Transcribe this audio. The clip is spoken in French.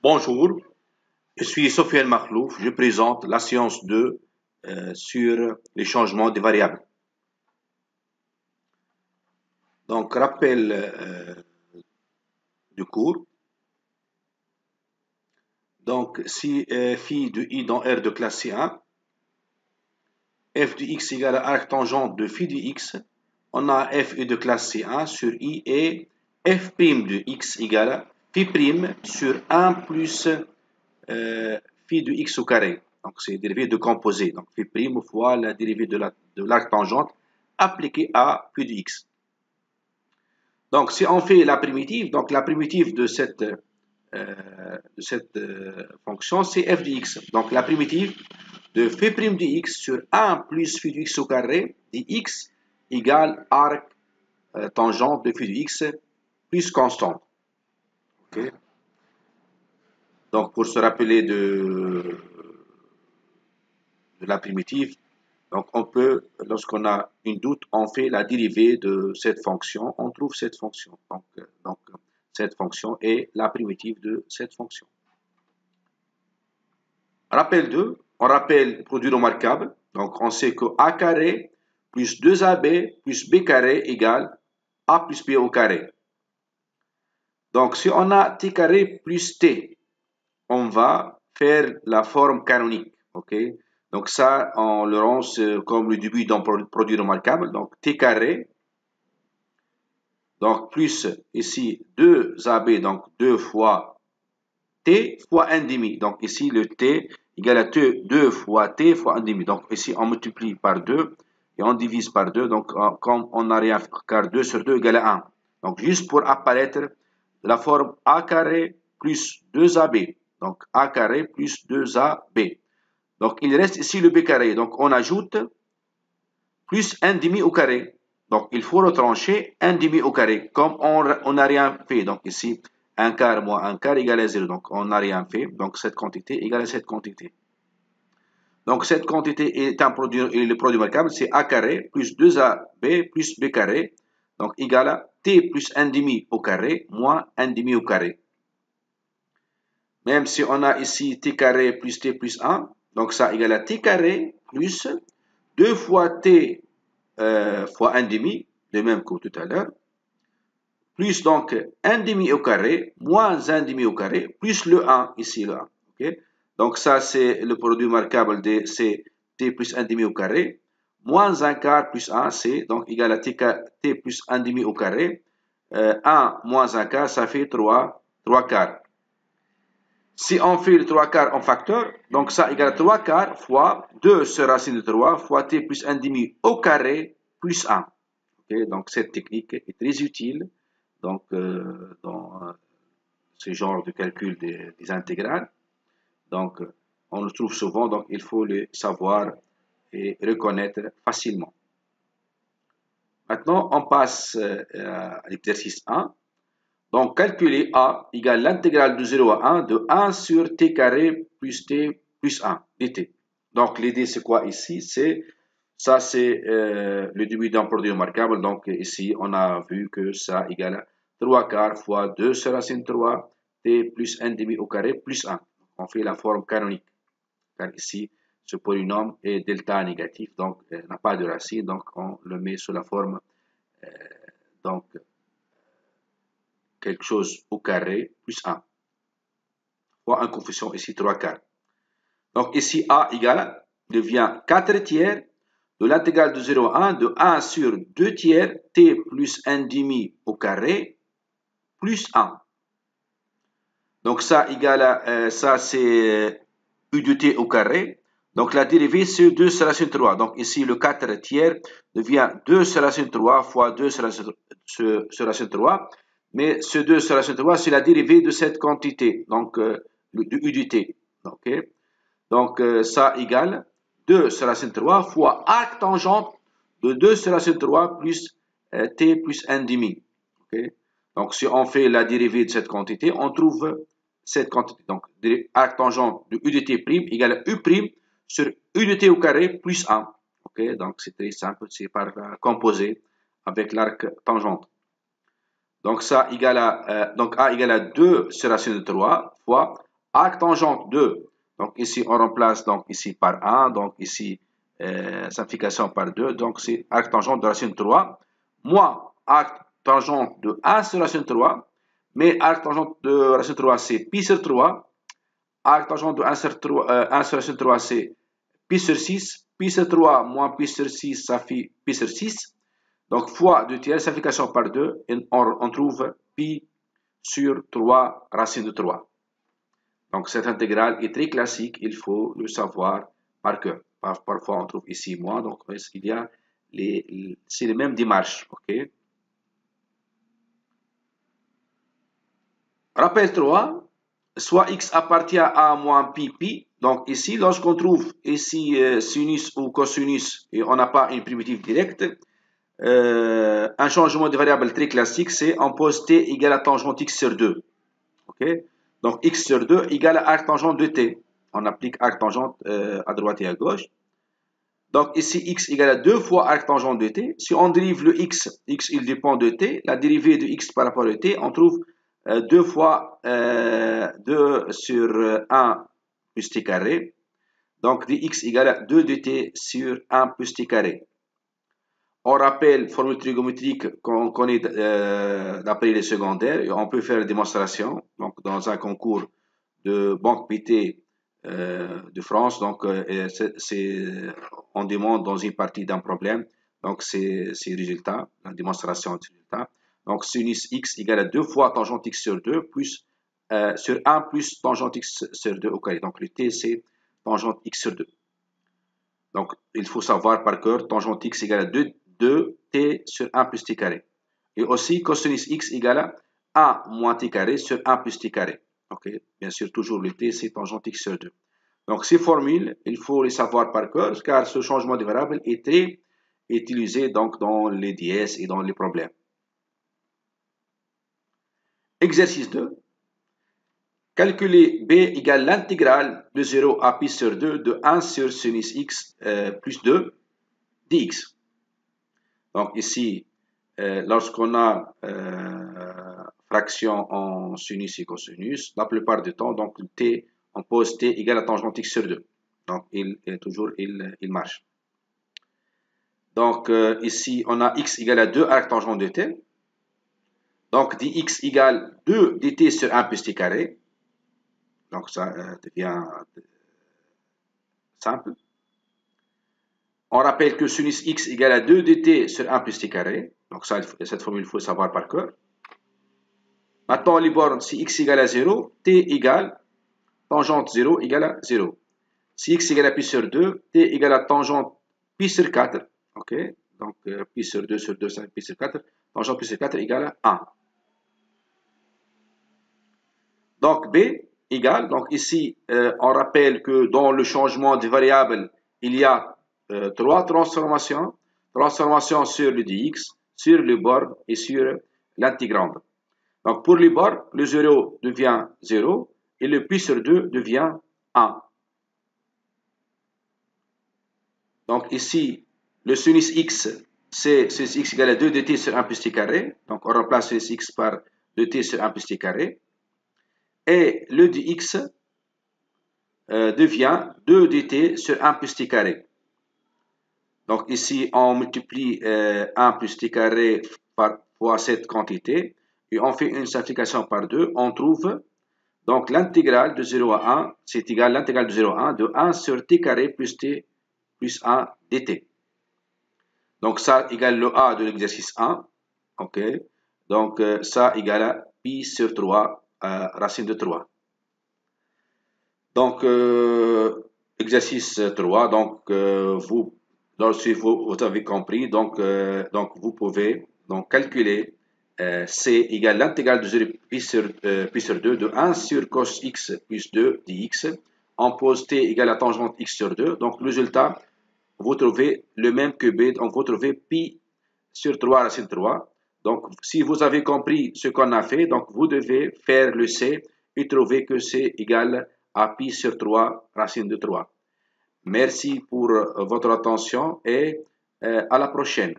Bonjour, je suis Sofiane Makhlouf, je présente la séance 2 sur les changements des variables. Donc, rappel du cours. Donc, si phi de i dans R de classe C1, f de x égale à arc tangente de phi de x, on a f de classe C1 sur i et f' de x égale à phi' sur 1 plus phi de x au carré. Donc, c'est dérivé de composé. Donc, phi' fois la dérivée de l'arc tangente appliquée à phi de x. Donc, si on fait la primitive, donc la primitive de cette fonction, c'est f de x. Donc, la primitive de phi' de x sur 1 plus phi de x au carré de x égale arc tangente de phi de x plus constante. Okay. Donc, pour se rappeler de la primitive, donc on peut, lorsqu'on a une doute, on fait la dérivée de cette fonction, on trouve cette fonction. Donc cette fonction est la primitive de cette fonction. Rappel 2, on rappelle produit remarquable. Donc on sait que a carré plus 2ab plus b carré égale a plus b au carré. Donc si on a t carré plus t, on va faire la forme canonique. Okay? Donc ça, on le rend comme le début d'un produit remarquable. Donc t carré, donc plus ici 2ab, donc 2 fois t fois 1 demi. Donc ici le t égale à 2 fois t fois 1 demi. Donc ici on multiplie par 2 et on divise par 2. Donc comme on n'a rien, car 2 sur 2 égale à 1. Donc juste pour apparaître la forme a carré plus 2ab. Donc a carré plus 2ab. Donc il reste ici le b carré. Donc on ajoute plus 1 demi au carré. Donc il faut retrancher 1 demi au carré. Comme on n'a rien fait. Donc ici 1 quart moins 1 quart égale à 0. Donc on n'a rien fait. Donc cette quantité égale à cette quantité. Donc cette quantité est un produit, et le produit remarquable, c'est a carré plus 2ab plus b carré. Donc égale à t plus 1 demi au carré moins 1 demi au carré. Même si on a ici t carré plus t plus 1, donc ça égale à t carré plus 2 fois t fois 1 demi, de même que tout à l'heure, plus donc 1 demi au carré, moins 1 demi au carré, plus le 1, ici le 1. Okay? Donc ça c'est le produit remarquable de c'est t plus 1 demi au carré, moins 1 quart plus 1, c'est donc égal à t plus 1 demi au carré. 1 moins 1 quart, ça fait 3 quarts. Si on fait le 3 quarts en facteur, donc ça égale à 3 quarts fois 2 sur racine de 3 fois t plus 1 demi au carré plus 1. Okay, donc cette technique est très utile donc, dans ce genre de calcul des intégrales. Donc on le trouve souvent, donc il faut le savoir et reconnaître facilement. Maintenant on passe à l'exercice 1. Donc, calculer A égale l'intégrale de 0 à 1 de 1 sur t carré plus t plus 1 dt. Donc, l'idée, c'est quoi ici? Ça, c'est le début d'un produit remarquable. Donc, ici, on a vu que ça égale à 3 quarts fois 2 sur racine 3 t plus 1 demi au carré plus 1. On fait la forme canonique. Car ici, ce polynôme est delta négatif, donc n'a pas de racine. Donc, on le met sous la forme donc quelque chose au carré plus 1 fois un coefficient ici 3 quarts. Donc ici a égale devient 4 tiers de l'intégrale de 0 à 1 de 1 sur 2 tiers t plus 1 demi au carré plus 1. Donc ça égale à ça c'est u de t au carré. Donc la dérivée c'est 2 sur racine 3. Donc ici le 4 tiers devient 2 sur racine 3 fois 2 sur racine 3. Mais ce 2 sur racine 3, c'est la dérivée de cette quantité, donc de u de t. Okay? Donc ça égale 2 sur racine 3 fois arc tangente de 2 sur racine 3 plus t plus 1 demi. Okay? Donc si on fait la dérivée de cette quantité, on trouve cette quantité. Donc arc tangente de u de t' égale à u' sur u de t au carré plus 1. Okay? Donc c'est très simple, c'est par composé avec l'arc tangente. Donc ça égale à, donc A égale à 2 sur racine de 3 fois arc tangente de, donc ici on remplace donc ici par 1, donc ici simplification par 2, donc c'est arc tangente de racine 3, moins arc tangente de 1 sur racine 3, mais arc tangente de racine 3 c'est pi sur 3, arc tangente de 1 sur, 3, 1 sur racine 3 c'est pi sur 6, pi sur 3 moins pi sur 6 ça fait pi sur 6, donc fois 2 tiers, simplification par 2, et on trouve pi sur 3 racine de 3. Donc cette intégrale est très classique, il faut le savoir par cœur. Parfois on trouve ici moins, donc il y a c'est les mêmes démarches. Okay. Rappel 3, soit x appartient à a moins pi. Donc ici, lorsqu'on trouve ici sinus ou cosinus et on n'a pas une primitive directe, un changement de variable très classique, c'est on pose t égale à tangente x sur 2. Okay. Donc x sur 2 égale à arc tangente de t. On applique arc tangente à droite et à gauche. Donc ici x égale à 2 fois arc tangente de t. Si on dérive le x il dépend de t, la dérivée de x par rapport à t, on trouve 2 fois 2 sur 1 plus t carré. Donc dx égale à 2 de t sur 1 plus t carré. On rappelle formule trigonométrique qu'on connaît d'après les secondaires et on peut faire une démonstration. Donc dans un concours de Banque PT de France, donc on demande dans une partie d'un problème, donc c'est le résultat, la démonstration du résultat. Donc sinus x égale à 2 fois tangente x sur 2 plus sur 1 plus tangente x sur 2 au carré. Donc le t c'est tangente x sur 2. Donc il faut savoir par cœur tangente x égale à 2t sur 1 plus t carré. Et aussi cosinus x égale à 1 moins t carré sur 1 plus t carré. Okay. Bien sûr, toujours le t, c'est tangente x sur 2. Donc, ces formules, il faut les savoir par cœur, car ce changement de variable est très utilisé donc, dans les DS et dans les problèmes. Exercice 2. Calculer b égale l'intégrale de 0 à pi sur 2 de 1 sur sinus x plus 2 dx. Donc, ici, lorsqu'on a fraction en sinus et cosinus, la plupart du temps, donc t, on pose t égale à tangente x sur 2. Donc, il marche. Donc, ici, on a x égale à 2 arc tangente de t. Donc, dx égale 2 dt sur 1 plus t carré. Donc, ça devient simple. On rappelle que sinus x égale à 2 dt sur 1 plus t carré. Donc, ça, cette formule, il faut savoir par cœur. Maintenant, les bornes, si x égale à 0, t égale tangente 0 égale à 0. Si x égale à pi sur 2, t égale à tangente pi sur 4. Ok, donc pi sur 2 sur 2, c'est pi sur 4. Tangente pi sur 4 égale à 1. Donc b égale, donc ici, on rappelle que dans le changement de variable, il y a 3 transformations. Transformation sur le dx, sur le borne et sur l'intégrande. Donc pour les bornes, le 0 devient 0 et le pi sur 2 devient 1. Donc ici, le sinus x, c'est sinus x égale à 2 dt sur 1 plus t carré. Donc on remplace sinus x par 2t sur 1 plus t carré. Et le dx devient 2 dt sur 1 plus t carré. Donc ici, on multiplie 1 plus t carré fois cette quantité. Et on fait une simplification par 2. On trouve donc l'intégrale de 0 à 1, c'est égal à l'intégrale de 0 à 1 de 1 sur t carré plus t plus 1 dt. Donc ça égale le a de l'exercice 1. Ok. Donc ça égale à pi sur 3 racine de 3. Donc exercice 3. Donc si vous avez compris, donc vous pouvez donc calculer c égale l'intégrale de 0 pi sur 2 de 1 sur cos x plus 2 dx. On pose t égale à tangente x sur 2. Donc le résultat, vous trouvez le même que b, donc vous trouvez pi sur 3 racine 3. Donc, si vous avez compris ce qu'on a fait, donc vous devez faire le c et trouver que c égale à pi sur 3 racine de 3. Merci pour votre attention et à la prochaine.